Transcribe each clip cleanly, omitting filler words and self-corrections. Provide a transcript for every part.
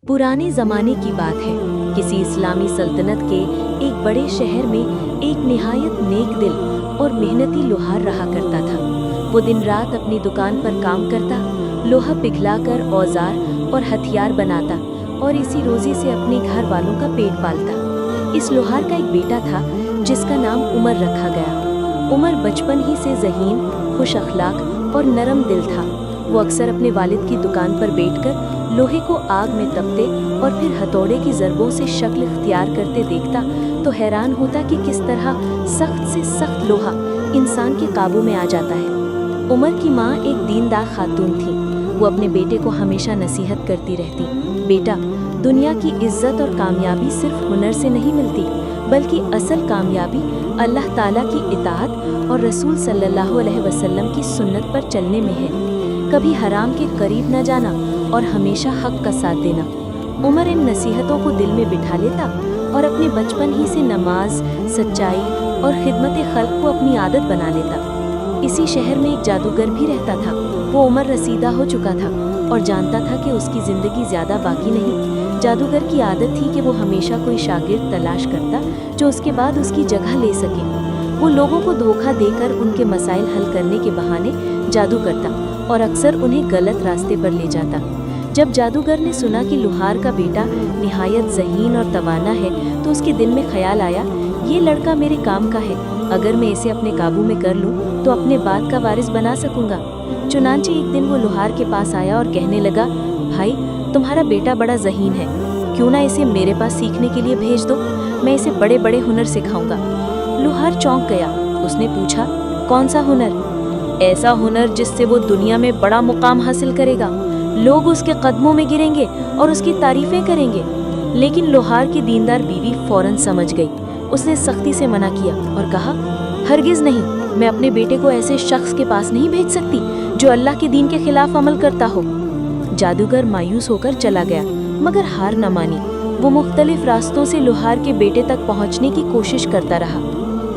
पुराने ज़माने की बात है। किसी इस्लामी सल्तनत के एक बड़े शहर में एक निहायत नेक दिल और मेहनती लोहार रहा करता था। वो दिन रात अपनी दुकान पर काम करता, लोहा पिघलाकर औजार और हथियार बनाता और इसी रोज़ी से अपने घर वालों का पेट पालता। इस लोहार का एक बेटा था जिसका नाम उमर रखा गया। उमर बचपन ही से ज़हीन, खुश अखलाक और नरम दिल था। वो अक्सर अपने वालिद की दुकान पर बैठकर लोहे को आग में तपते और फिर हथौड़े की ज़रबों से शक्ल इख्तियार करते देखता तो हैरान होता कि किस तरह सख्त से सख्त लोहा इंसान के काबू में आ जाता है। उमर की माँ एक दीनदार खातून थी। वो अपने बेटे को हमेशा नसीहत करती रहती, बेटा, दुनिया की इज्जत और कामयाबी सिर्फ हुनर से नहीं मिलती, बल्कि असल कामयाबी अल्लाह ताला की इताअत और रसूल सल्लल्लाहु अलैहि वसल्लम की सुन्नत पर चलने में है। कभी हराम के करीब न जाना और हमेशा हक का साथ देना। उमर इन नसीहतों को दिल में बिठा लेता और अपने बचपन ही से नमाज, सच्चाई और खिदमत खल्क को अपनी आदत बना लेता। इसी शहर में एक जादूगर भी रहता था। वो उमर रसीदा हो चुका था और जानता था कि उसकी ज़िंदगी ज़्यादा बाकी नहीं। जादूगर की आदत थी कि वो हमेशा कोई शागिर्द तलाश करता जो उसके बाद उसकी जगह ले सके। वो लोगों को धोखा देकर उनके मसाइल हल करने के बहाने जादू करता और अक्सर उन्हें गलत रास्ते पर ले जाता। जब जादूगर ने सुना कि लोहार का बेटा निहायत ज़हीन और तवाना है तो उसके दिल में ख्याल आया, ये लड़का मेरे काम का है। अगर मैं इसे अपने काबू में कर लूँ तो अपने बाद का वारिस बना सकूँगा। चुनांचे एक दिन वो लोहार के पास आया और कहने लगा, भाई, तुम्हारा बेटा बड़ा ज़हीन है, क्यों ना इसे मेरे पास सीखने के लिए भेज दो। मैं इसे बड़े बड़े हुनर सिखाऊंगा। लोहार चौंक गया। उसने पूछा, कौन सा हुनर? ऐसा हुनर जिससे वो दुनिया में बड़ा मुकाम हासिल करेगा, लोग उसके कदमों में गिरेंगे और उसकी तारीफें करेंगे। लेकिन लोहार की दीनदार बीवी फौरन समझ गई। उसने सख्ती से मना किया और कहा, हरगिज़ नहीं, मैं अपने बेटे को ऐसे शख्स के पास नहीं भेज सकती जो अल्लाह के दीन के खिलाफ अमल करता हो। जादूगर मायूस होकर चला गया, मगर हार न मानी। वो मुख्तलिफ रास्तों से लोहार के बेटे तक पहुंचने की कोशिश करता रहा।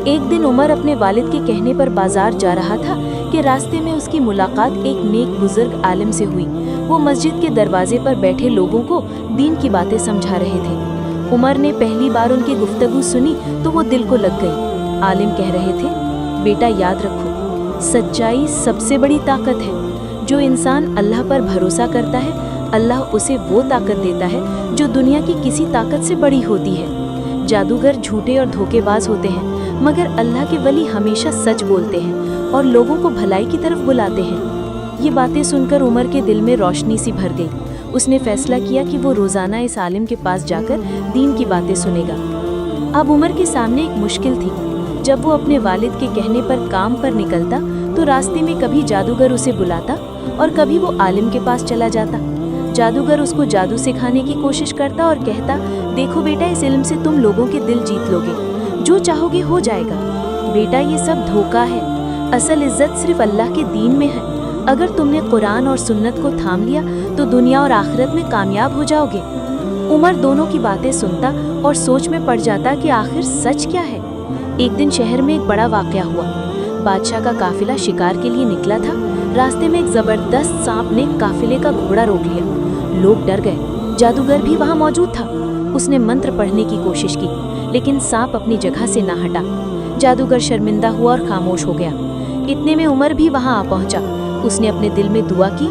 एक दिन उमर अपने वालिद के कहने पर बाजार जा रहा था कि रास्ते में उसकी मुलाकात एक नेक बुजुर्ग आलिम से हुई। वो मस्जिद के दरवाजे पर बैठे लोगों को दीन की बातें समझा रहे थे। उमर ने पहली बार उनकी गुफ्तगू सुनी तो वो दिल को लग गई। आलिम कह रहे थे, बेटा, याद रखो, सच्चाई सबसे बड़ी ताकत है। जो इंसान अल्लाह पर भरोसा करता है, अल्लाह उसे वो ताकत देता है जो दुनिया की किसी ताकत से बड़ी होती है। जादूगर झूठे और धोखेबाज होते हैं, मगर अल्लाह के वली हमेशा सच बोलते हैं और लोगों को भलाई की तरफ बुलाते हैं। ये बातें सुनकर उमर के दिल में रोशनी सी भर गई। उसने फैसला किया कि वो रोज़ाना इस आलिम के पास जाकर दीन की बातें सुनेगा। अब उमर के सामने एक मुश्किल थी। जब वो अपने वालिद के कहने पर काम पर निकलता तो रास्ते में कभी जादूगर उसे बुलाता और कभी वो आलिम के पास चला जाता। जादूगर उसको जादू सिखाने की कोशिश करता और कहता, देखो बेटा, इस इल्म से तुम लोगों के दिल जीत लोगे, जो चाहोगे हो जाएगा। बेटा, ये सब धोखा है, असल इज्जत सिर्फ अल्लाह के दीन में है। अगर तुमने कुरान और सुन्नत को थाम लिया तो दुनिया और आखिरत में कामयाब हो जाओगे। उमर दोनों की बातें सुनता और सोच में पड़ जाता कि आखिर सच क्या है। एक दिन शहर में एक बड़ा वाक़या हुआ। बादशाह का काफिला शिकार के लिए निकला था। रास्ते में एक जबरदस्त सांप ने काफिले का घोड़ा रोक लिया। लोग डर गए। जादूगर भी वहां मौजूद था। उसने मंत्र पढ़ने की कोशिश की, लेकिन सांप अपनी जगह से ना हटा। जादूगर शर्मिंदा हुआ और खामोश हो गया। इतने में उमर भी वहां आ पहुंचा। उसने अपने दिल में दुआ की,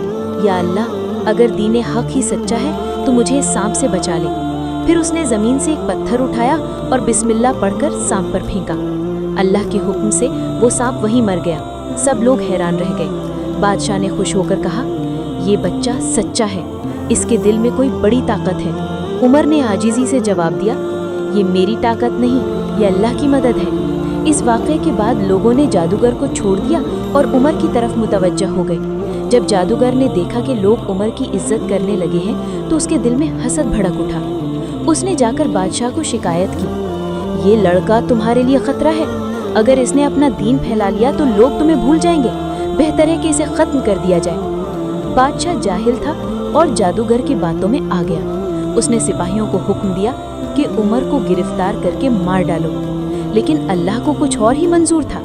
या अल्लाह, अगर दीन हक ही सच्चा है तो मुझे इस सांप से बचा ले। फिर उसने ज़मीन से एक पत्थर उठाया और बिस्मिल्लाह पढ़कर सांप पर फेंका। अल्लाह के हुक्म से वो सांप वहीं मर गया। सब लोग हैरान रह गए। बादशाह ने खुश होकर कहा, ये बच्चा सच्चा है, इसके दिल में कोई बड़ी ताकत है। उमर ने आजिज़ी से जवाब दिया, ये मेरी ताकत नहीं, ये अल्लाह की मदद है। इस वाक़े के बाद लोगों ने जादूगर को छोड़ दिया और उमर की तरफ मुतवज्जह हो गए। जब जादूगर ने देखा कि लोग उमर की इज्जत करने लगे हैं तो उसके दिल में हसद भड़क उठा। उसने जाकर बादशाह को शिकायत की, ये लड़का तुम्हारे लिए खतरा है। अगर इसने अपना दीन फैला लिया तो लोग तुम्हें भूल जाएंगे। बेहतर है कि इसे ख़त्म कर दिया जाए। बादशाह जाहिल था और जादूगर की बातों में आ गया। उसने सिपाहियों को हुक्म दिया कि उमर को गिरफ्तार करके मार डालो, लेकिन अल्लाह को कुछ और ही मंजूर था।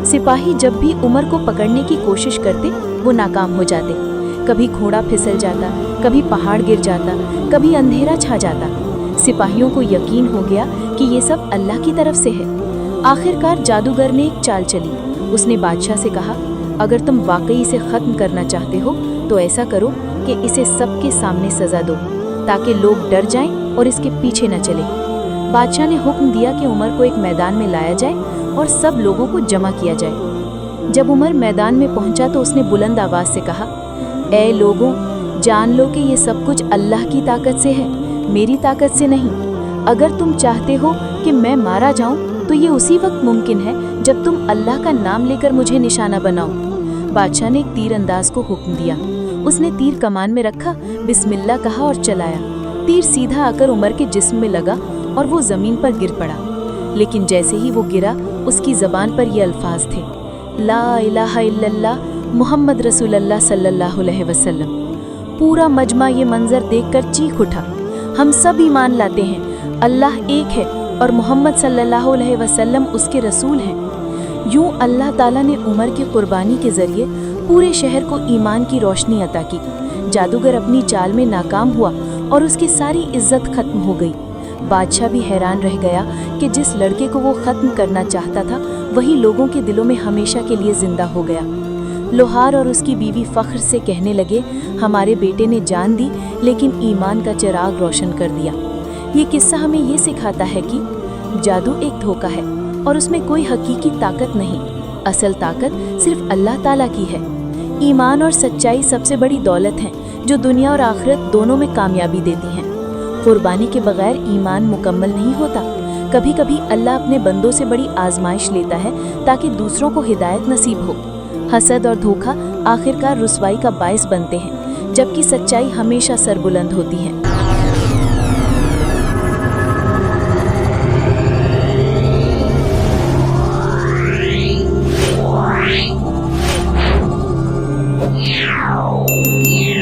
सिपाही जब भी उमर को पकड़ने की कोशिश करते वो नाकाम हो जाते। कभी घोड़ा फिसल जाता, कभी पहाड़ गिर जाता, कभी अंधेरा छा जाता। सिपाहियों को यकीन हो गया कि ये सब अल्लाह की तरफ से है। आखिरकार जादूगर ने एक चाल चली। उसने बादशाह से कहा, अगर तुम वाकई इसे ख़त्म करना चाहते हो तो ऐसा करो कि इसे सबके सामने सज़ा दो, ताकि लोग डर जाएं और इसके पीछे न चले। बादशाह ने हुक्म दिया कि उमर को एक मैदान में लाया जाए और सब लोगों को जमा किया जाए। जब उमर मैदान में पहुंचा तो उसने बुलंद आवाज़ से कहा, ऐ लोगों, जान लो कि ये सब कुछ अल्लाह की ताकत से है, मेरी ताकत से नहीं। अगर तुम चाहते हो कि मैं मारा जाऊं तो ये उसी वक्त मुमकिन है जब तुम अल्लाह का नाम लेकर मुझे निशाना बनाओ। बादशाह ने एक तीर अंदाज को हुक्म दिया। उसने तीर कमान में रखा, बिस्मिल्लाह कहा और चलाया। तीर सीधा आकर उमर के जिस्म में लगा और वो ज़मीन पर गिर पड़ा। लेकिन जैसे ही वो गिरा, उसकी ज़बान पर ये अल्फाज थे, ला इलाहा इल्लल्लाह मुहम्मद रसूलुल्लाह सल्लल्लाहु अलैहि वसल्लम। पूरा मजमा ये मंजर देखकर चीख उठा। हम सब ईमान लाते हैं, अल्लाह एक है और मोहम्मद सल्लल्लाहु अलैहि वसल्लम उसके रसूल हैं। यूं अल्लाह ताला ने उमर की कुर्बानी के ज़रिए पूरे शहर को ईमान की रोशनी अता की। जादूगर अपनी चाल में नाकाम हुआ और उसकी सारी इज्जत खत्म हो गई। बादशाह भी हैरान रह गया कि जिस लड़के को वो ख़त्म करना चाहता था वही लोगों के दिलों में हमेशा के लिए ज़िंदा हो गया। लोहार और उसकी बीवी फ़ख्र से कहने लगे, हमारे बेटे ने जान दी लेकिन ईमान का चिराग रोशन कर दिया। ये किस्सा हमें ये सिखाता है कि जादू एक धोखा है और उसमें कोई हकीकी ताकत नहीं। असल ताकत सिर्फ अल्लाह ताला की है। ईमान और सच्चाई सबसे बड़ी दौलत हैं जो दुनिया और आखिरत दोनों में कामयाबी देती हैं। कुर्बानी के बगैर ईमान मुकम्मल नहीं होता। कभी कभी अल्लाह अपने बंदों से बड़ी आजमाइश लेता है ताकि दूसरों को हिदायत नसीब हो। हसद और धोखा आखिरकार रुसवाई का बायस बनते हैं, जबकि सच्चाई हमेशा सरबुलंद होती है। Yeah.